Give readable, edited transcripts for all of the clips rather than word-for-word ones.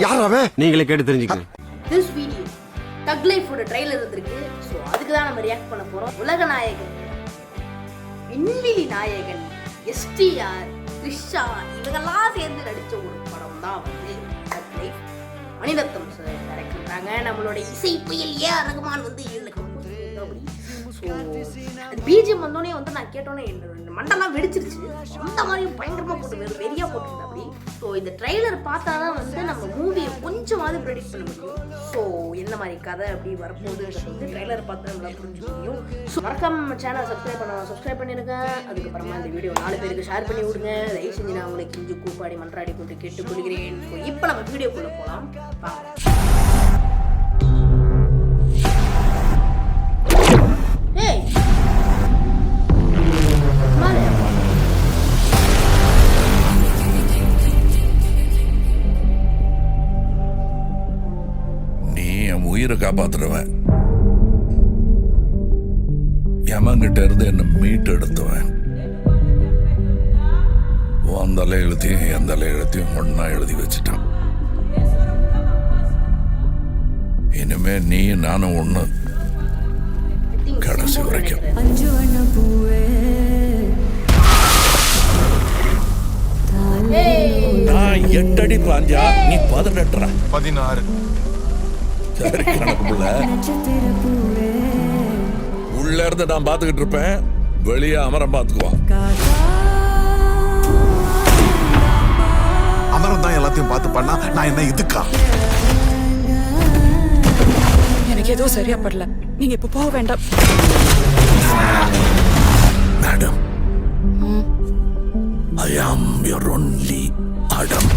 யார் அவன்? நீங்களே கேட்டு தெரிஞ்சுக்கங்க. This video தக் லைஃபோட ட்ரைலர் வந்திருக்கு. ஸோ அதுக்கு தான் நம்ம ரியாக்ட் பண்ண போறோம். உலக நாயகன், விண்வெளி நாயகன் எஸ்டிஆர், த்ரிஷா இவங்கெல்லாம் சேர்ந்து நடிச்ச ஒரு படம் தான் வந்து தக் லைஃப். மணிரத்னம் சார் டைரக்ட் பண்றாங்க. நம்மளோட இசை புயல் ஏஆர் ரகுமான் வந்து அது பிஜிஎம் வந்தோடனே வந்து நான் கேட்டோன்னே மண்டெல்லாம் வெடிச்சிருச்சு. அந்த மாதிரி பயங்கரமாக போட்டு வெறியாக போட்டுருந்தேன் அப்படி. ஸோ இந்த ட்ரெய்லர் பார்த்தா தான் வந்து நம்ம மூவியை கொஞ்சமாவது ப்ரெடிக்ட் பண்ண முடியும். ஸோ எந்த மாதிரி கதை அப்படி வரப்போகுதுன்றது வந்து ட்ரெய்லர் பார்த்து நம்மளால் புரிஞ்சுக்க முடியும். ஸோ மறக்காம நம்ம சேனல் சப்ஸ்கிரைப் பண்ணிடுங்க. அதுக்கப்புறமா இந்த வீடியோ 4 பேருக்கு ஷேர் பண்ணி விடுங்க. தயவு செஞ்சு நான் உங்களுக்கு இஞ்சி கூப்பாடி மன்றாடி கொண்டு கேட்டுக்கொள்கிறேன். ஸோ இப்போ நம்ம வீடியோக்குள்ளே போகலாம். உயிரை காப்பாத்துறவன், யமங்கிட்ட இருந்து என்ன மீட்டு எடுத்துவன். அந்த எழுத்தையும் எந்த எழுத்தையும் ஒன்னா எழுதி வச்சுட்டான். இனிமே நீ நானும் ஒண்ணு, கடைசி வரைக்கும். நான் 8 அடி பாஞ்சா நீ 18 16. சரி கணக்குள்ள உள்ள இருந்து நான் பாத்துக்கிட்டு இருப்பேன், வெளியே அமரம் பாத்துக்குவான். அமரம் தான் எல்லாத்தையும் பார்த்து பண்ணா நான் என்ன இதுக்கா? எனக்கு ஏதோ சரியா படல. நீங்க இப்ப போக வேண்டாம். Madam, I am your only Adam.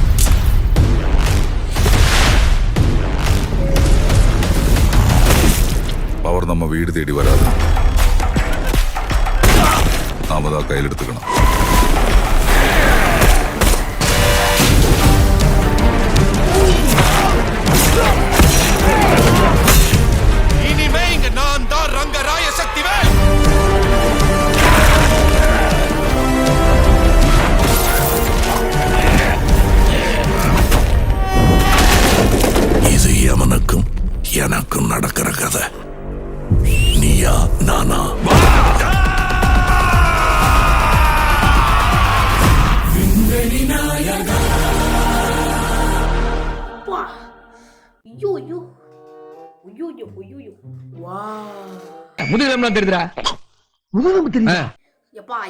அவர் நம்ம வீடு தேடி வராது, நாம தான் கையில் எடுத்துக்கணும். இனிமே இங்க நான் தான் ரங்கராய சக்திவேல். இது எவனுக்கும் எனக்கும் நடக்கிற கதை. நீயா நானா?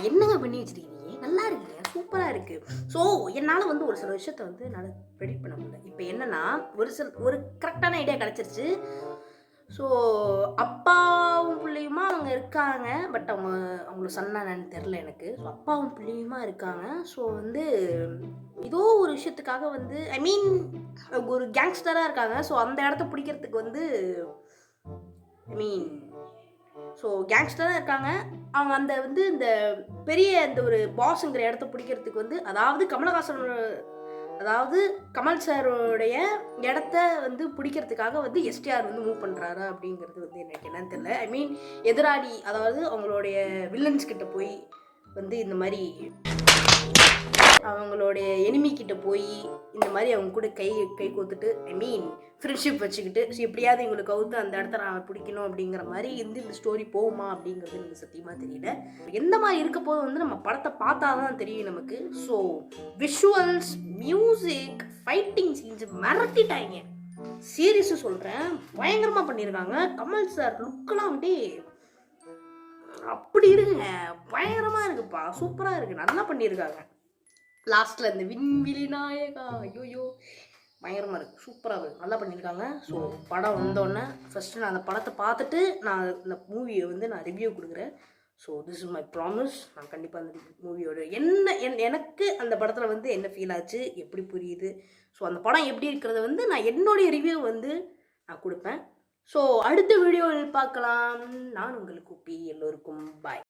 என்னங்க பண்ணி வச்சிருக்கீங்க? நல்லா இருக்கு, சூப்பரா இருக்கு. ஸோ என்னால வந்து ஒரு சில விஷயத்த வந்து என்னால் ப்ரெடிக்ட் பண்ண முடியல. இப்போ என்னன்னா ஒரு கரெக்டான ஐடியா கிடைச்சிருச்சு. ஸோ அப்பாவும் பிள்ளையுமா அவங்க இருக்காங்க. பட் அவங்கள சொன்னானு தெரில எனக்கு. ஸோ அப்பாவும் பிள்ளையுமா இருக்காங்க. ஸோ வந்து ஏதோ ஒரு விஷயத்துக்காக வந்து ஒரு கேங்ஸ்டராக இருக்காங்க. ஸோ அந்த இடத்த பிடிக்கிறதுக்கு வந்து ஸோ கேங்ஸ்டராக இருக்காங்க அவங்க. அந்த வந்து இந்த பெரிய இந்த ஒரு பாஸுங்கிற இடத்த பிடிக்கிறதுக்கு வந்து அதாவது கமல் சாரோடைய இடத்த வந்து பிடிக்கிறதுக்காக வந்து எஸ்டிஆர் வந்து மூவ் பண்ணுறாரு அப்படிங்கிறது வந்து எனக்கு என்னன்னு தெரியல. எதிராளி, அதாவது அவங்களுடைய வில்லன்ஸ் கிட்ட போய் வந்து இந்த மாதிரி அவங்களுடைய எனிமி கிட்ட போய் இந்த மாதிரி அவங்க கூட கை கோத்துட்டு ஃப்ரெண்ட்ஷிப் வச்சுக்கிட்டு எப்படியாவது எங்களுக்கு கவுத்து அந்த இடத்த நான் பிடிக்கணும் அப்படிங்கிற மாதிரி இந்த ஸ்டோரி போகுமா அப்படிங்கிறது எனக்கு சத்தியமாக தெரியல. எந்த மாதிரி இருக்க போது வந்து நம்ம படத்தை பார்த்தா தான் தெரியும் நமக்கு. So visuals, music, fighting scenes மிரட்டிட்டாங்க. சீரியஸாக சொல்கிறேன், பயங்கரமாக பண்ணியிருக்காங்க. கமல் சார் லுக்கெல்லாம் அப்படியே அப்படி இருக்குங்க, பயங்கரமாக இருக்குப்பா, சூப்பராக இருக்குது, நல்லா பண்ணியிருக்காங்க. லாஸ்ட்டில் இந்த விண்வெளி நாயகா, ஐயோ பயங்கரமாக இருக்குது, சூப்பராக இருக்குது, நல்லா பண்ணியிருக்காங்க. ஸோ படம் வந்தோடனே ஃபஸ்ட்டு நான் அந்த படத்தை பார்த்துட்டு நான் இந்த மூவியை வந்து நான் ரிவ்யூ கொடுக்குறேன். So this is my promise. நான் கண்டிப்பாக அந்த மூவியோட எனக்கு அந்த படத்தில் வந்து என்ன ஃபீல் ஆச்சு, எப்படி புரியுது, ஸோ அந்த படம் எப்படி இருக்கிறத வந்து நான் என்னுடைய ரிவ்யூ வந்து நான் கொடுப்பேன். ஸோ அடுத்த வீடியோவில் பார்க்கலாம். நான் உங்களுக்கு கூப்பி, எல்லோருக்கும் பாய்.